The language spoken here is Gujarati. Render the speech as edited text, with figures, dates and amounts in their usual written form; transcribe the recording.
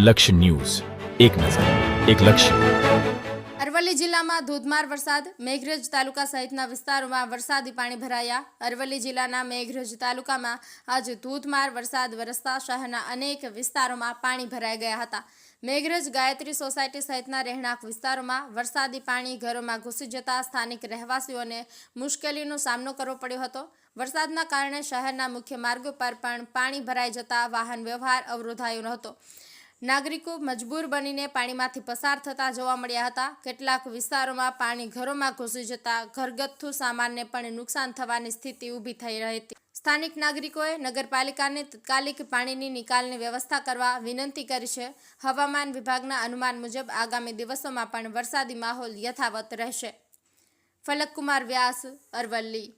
લક્ષ્ય ન્યૂઝ, એક નજર, એક લક્ષ્ય. અરવલ્લી જિલ્લામાં ધોધમાર વરસાદ. મેઘરજ તાલુકા સહિતના વિસ્તારોમાં વરસાદી પાણી ભરાયા. અરવલ્લી જિલ્લાના મેઘરજ તાલુકામાં આજે ધોધમાર વરસાદ વરસતા શહેરના અનેક વિસ્તારોમાં પાણી ભરાઈ ગયા હતા. મેઘરજ ગાયત્રી સોસાયટી સહિતના રહેણાંક વિસ્તારોમાં વરસાદી પાણી ઘરોમાં ઘૂસી જતા સ્થાનિક રહેવાસીઓને મુશ્કેલીનો સામનો કરવો પડ્યો હતો. વરસાદના કારણે શહેરના મુખ્ય માર્ગો પર પણ પાણી ભરાઈ જતા વાહન વ્યવહાર અવરોધાયો હતો. નાગરિકો મજબૂર બનીને પાણીમાંથી પસાર થતા જોવા મળ્યા હતા. કેટલાક વિસ્તારોમાં પાણી ઘરોમાં ઘૂસી જતા ઘરગથ્થુ સામાનને પણ નુકસાન થવાની સ્થિતિ ઊભી થઈ રહી હતી. સ્થાનિક નાગરિકોએ નગરપાલિકાને તાત્કાલિક પાણીની નિકાલની વ્યવસ્થા કરવા વિનંતી કરી છે. હવામાન વિભાગના અનુમાન મુજબ આગામી દિવસોમાં પણ વરસાદી માહોલ યથાવત રહેશે. ફલકકુમાર વ્યાસ, અરવલ્લી.